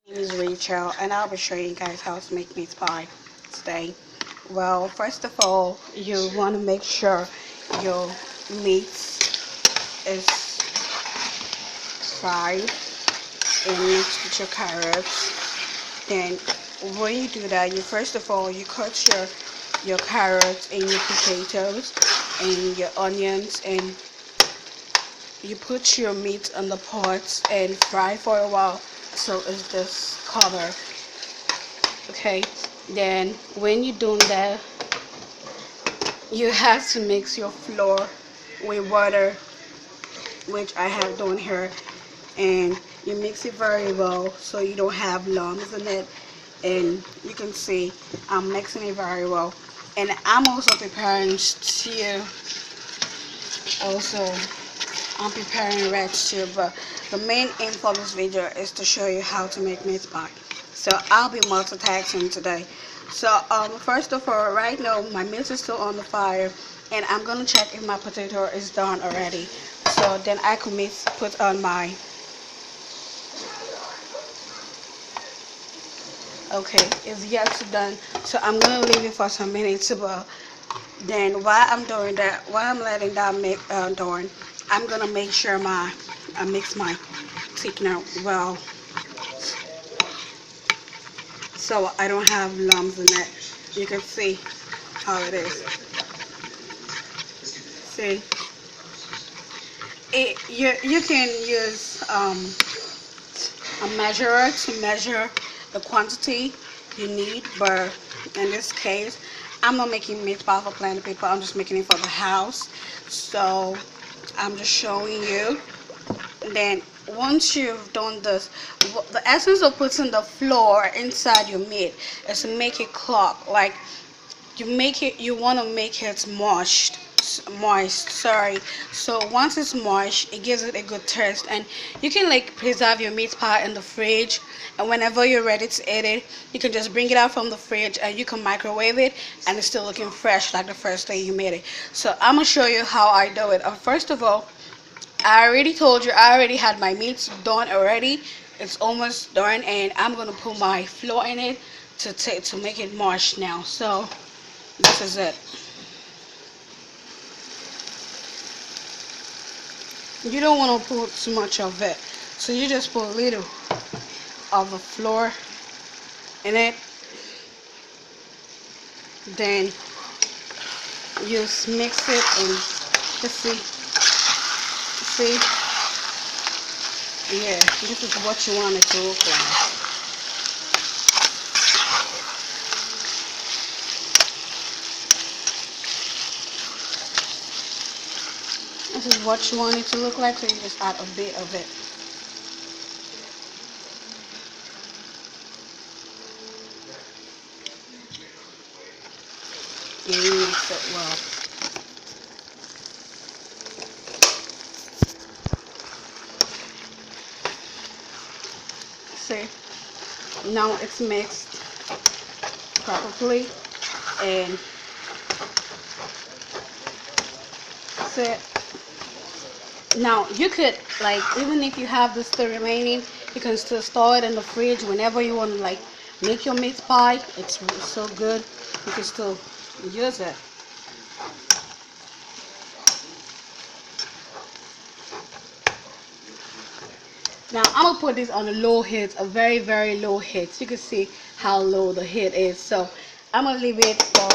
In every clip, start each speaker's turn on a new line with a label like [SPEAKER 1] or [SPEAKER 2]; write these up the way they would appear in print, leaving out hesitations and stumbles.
[SPEAKER 1] My name is Rachel, and I'll be showing you guys how to make meat pie today. Well, first of all, you want to make sure your meat is fried and mixed with your carrots. Then, when you do that, you first of all you cut your carrots and your potatoes and your onions, and you put your meat on the pot and fry for a while so it's this color. Okay, then when you're doing that, you have to mix your flour with water, which I have done here, and you mix it very well so you don't have lumps in it. And you can see I'm mixing it very well, and I'm also preparing stew. Also, I'm preparing red stew, but the main aim for this video is to show you how to make meat pie. So I'll be multitasking today. So first of all, right now my meat is still on the fire, and I'm gonna check if my potato is done already. So then I can put on my. Okay, it's yet to done. So I'm gonna leave it for some minutes. But then while I'm doing that, while I'm letting that make done, I'm gonna make sure I mix my thickener well, so I don't have lumps in it. You can see how it is. See, you can use a measurer to measure the quantity you need, but in this case, I'm not making meat pie for plenty people. I'm just making it for the house. So I'm just showing you. And then once you've done this, the essence of putting the flour inside your meat is to make it clog. Like you want to make it moist, sorry. So once it's moist, it gives it a good taste, and you can like preserve your meat pie in the fridge, and whenever you're ready to eat it, you can just bring it out from the fridge and you can microwave it, and it's still looking fresh like the first day you made it. So I'm gonna show you how I do it. First of all, I already told you I already had my meat done already. It's almost done, and I'm gonna put my flour in it to make it moist now. So this is it. You don't want to put too much of it, so you just put a little of the flour in it. Then you mix it, and let's see, yeah, this is what you want it to look like. This is what you want it to look like, so you just add a bit of it. And you mix it well. See, now it's mixed properly, and see. Now you could, like, even if you have this still remaining, you can still store it in the fridge whenever you want to like make your meat pie. It's so good, you can still use it. Now I'm gonna put this on a low heat, a very low heat. So you can see how low the heat is. So I'm gonna leave it for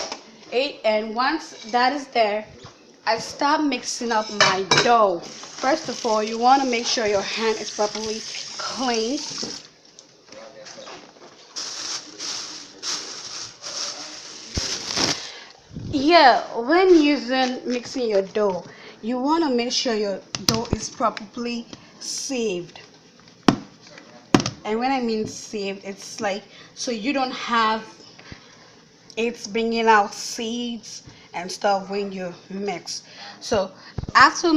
[SPEAKER 1] 8, and once that is there, I start mixing up my dough. First of all, you want to make sure your hand is properly clean. Yeah, when mixing your dough, you want to make sure your dough is properly sieved. And when I mean sieved, it's like so you don't have it's bringing out seeds and stuff when you mix. So after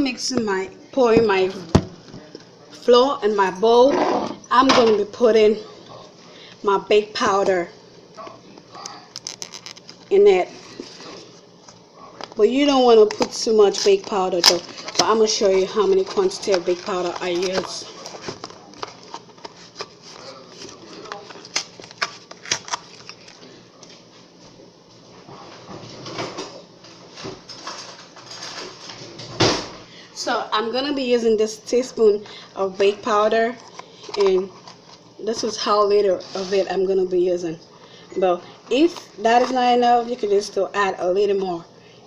[SPEAKER 1] pouring my flour in my bowl, I'm going to be putting my baked powder in it. But you don't want to put too much baked powder though. But I'm going to show you how many quantity of baked powder I use. I'm gonna be using this teaspoon of baked powder, and this is how little of it I'm gonna be using. But if that is not enough, you can just still add a little more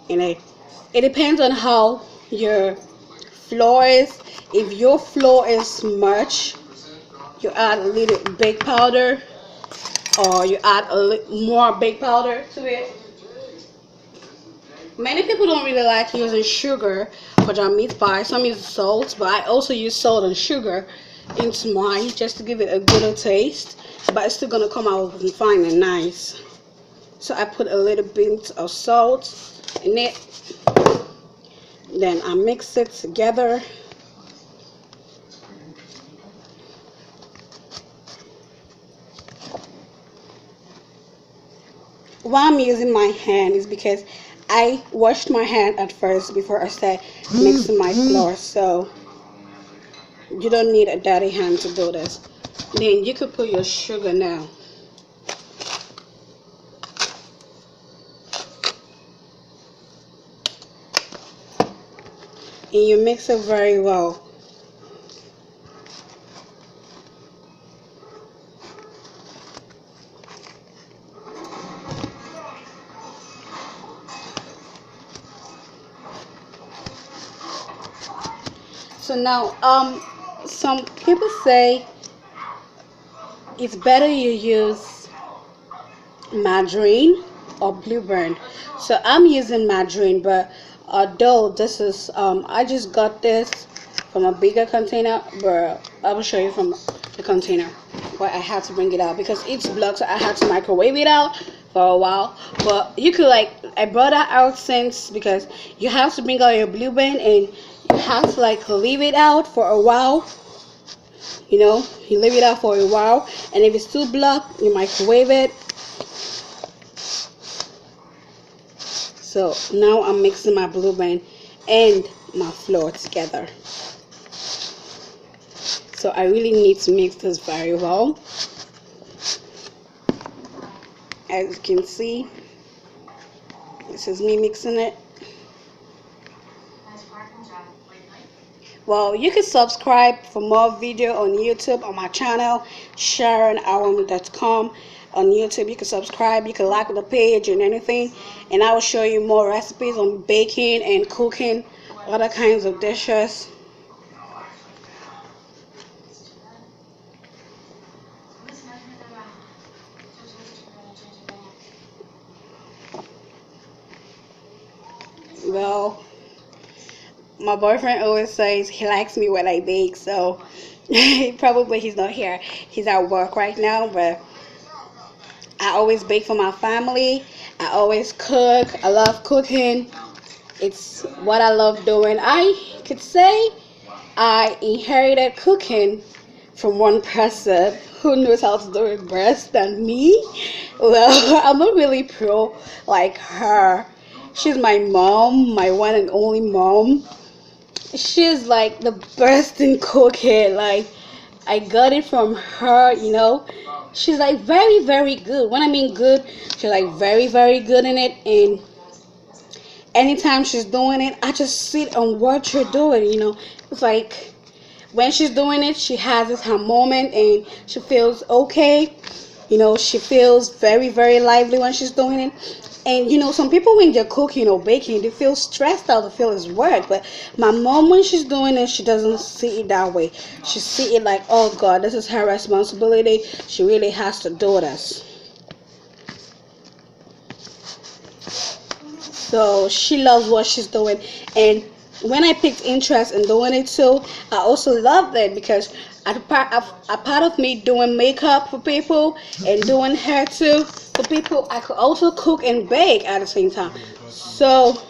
[SPEAKER 1] in it. It depends on how your flour is. If your flour is much, you add a little baked powder, or you add a little more baked powder to it. Many people don't really like using sugar for their meat pie. Some use salt, but I also use salt and sugar into mine just to give it a good taste. But it's still gonna come out fine and nice. So I put a little bit of salt in it. Then I mix it together. Why I'm using my hand is because I washed my hand at first before I started mixing my flour. So you don't need a dirty hand to do this. Then you could put your sugar now. And you mix it very well. So now, some people say it's better you use margarine or Blue Band. So I'm using margarine, but although this is, I just got this from a bigger container, but I will show you from the container where I had to bring it out because it's blocked, so I had to microwave it out for a while. But you could I brought that out since because you have to bring out your Blue Band and you have to leave it out for a while. You leave it out for a while, and if it's too blocked, you microwave it. So now I'm mixing my Blue Band and my flour together. So I really need to mix this very well. As you can see, this is me mixing it. Well, you can subscribe for more video on YouTube on my channel, SharonAwam.com. On YouTube, you can subscribe, you can like the page and anything, and I will show you more recipes on baking and cooking other kinds of dishes. Well, my boyfriend always says he likes me when I bake, so probably he's not here. He's at work right now, but I always bake for my family. I always cook. I love cooking. It's what I love doing. I could say I inherited cooking from one person who knows how to do it best than me. Well, I'm not really pro like her. She's my mom, my one and only mom. She's like the best in cooking. I got it from her. She's like very, very good. When I mean good, she's like very, very good in it. And anytime she's doing it, I just sit and watch her do it. It's like when she's doing it, she has this her moment and she feels okay. She feels very, very lively when she's doing it. And some people when they're cooking or baking, they feel stressed out, they feel it's work. But my mom, when she's doing it, she doesn't see it that way. She see it like, oh God, this is her responsibility. She really has to do this. So she loves what she's doing. And when I picked interest in doing it too, I also loved it because a part of me doing makeup for people and doing hair too for people, I could also cook and bake at the same time. So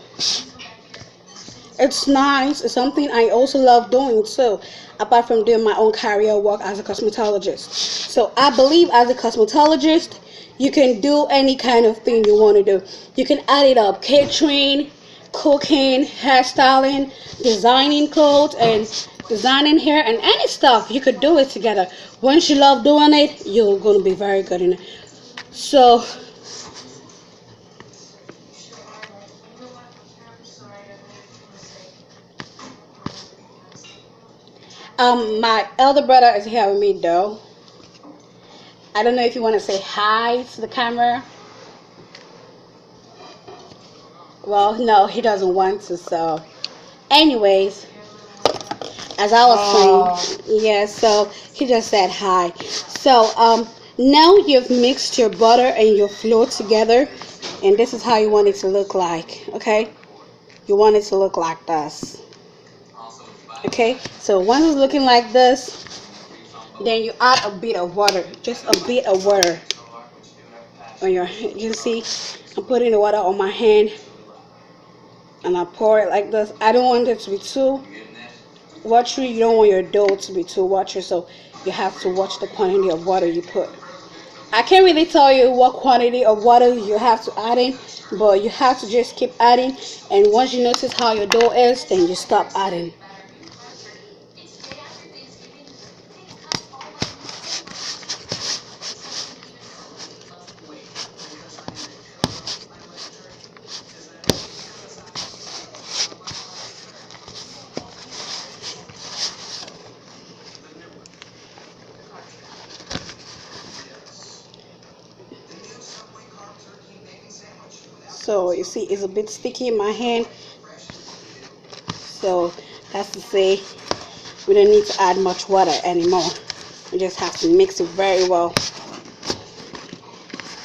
[SPEAKER 1] it's nice. It's something I also love doing too, apart from doing my own career work as a cosmetologist. So I believe as a cosmetologist, you can do any kind of thing you want to do. You can add it up: catering, cooking, hairstyling, designing clothes, and designing hair, and any stuff. You could do it together. Once you love doing it, you're going to be very good in it. So My elder brother is here with me though. I don't know if you want to say hi to the camera. Well, no, he doesn't want to. So, anyways, as I was saying, yeah. So he just said hi. So, now you've mixed your butter and your flour together, and this is how you want it to look like. Okay, you want it to look like this. Okay, so once it's looking like this, then you add a bit of water, just a bit of water on your. You see, I'm putting the water on my hand, and I pour it like this. I don't want it to be too watery. You don't want your dough to be too watery, so you have to watch the quantity of water you put. I can't really tell you what quantity of water you have to add in, but you have to just keep adding, and once you notice how your dough is, then you stop adding. So you see it's a bit sticky in my hand, so that's to say we don't need to add much water anymore. We just have to mix it very well.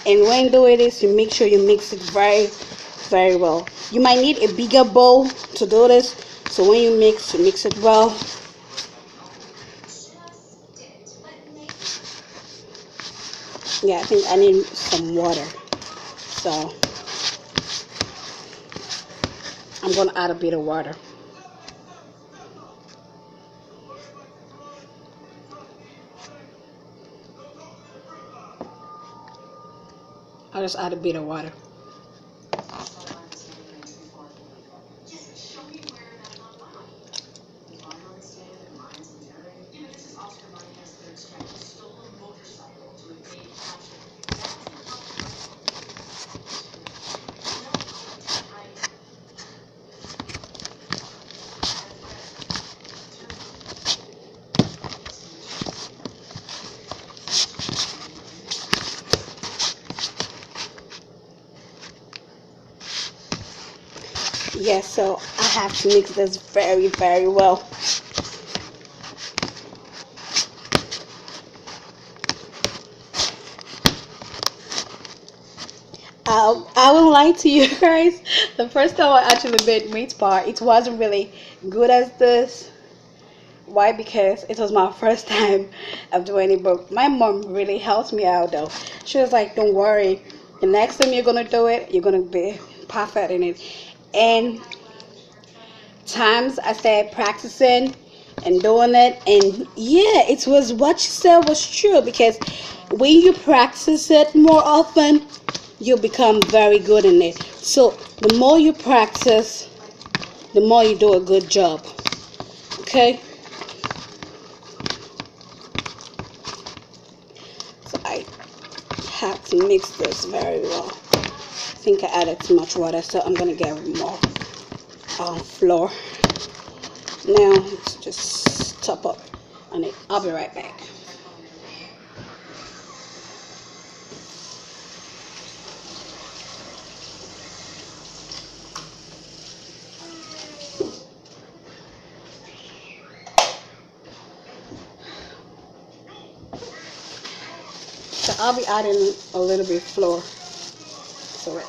[SPEAKER 1] And when doing this, you make sure you mix it very well. You might need a bigger bowl to do this, so when you mix it well. Yeah, I think I need some water, so I'm gonna add a bit of water. I'll just add a bit of water. Yes, so I have to mix this very well. I won't lie to you guys. The first time I actually made meat pie, it wasn't really good as this. Why? Because it was my first time of doing it, but my mom really helped me out though. She was like, "Don't worry, the next time you're gonna do it, you're gonna be perfect in it." And times I started practicing and doing it, and yeah, it was what she said was true, because when you practice it more often, you become very good in it. So the more you practice, the more you do a good job. Okay, so I have to mix this very well. I think I added too much water, so I'm gonna get more flour now to just top up on it. I'll be right back. So I'll be adding a little bit of flour to it.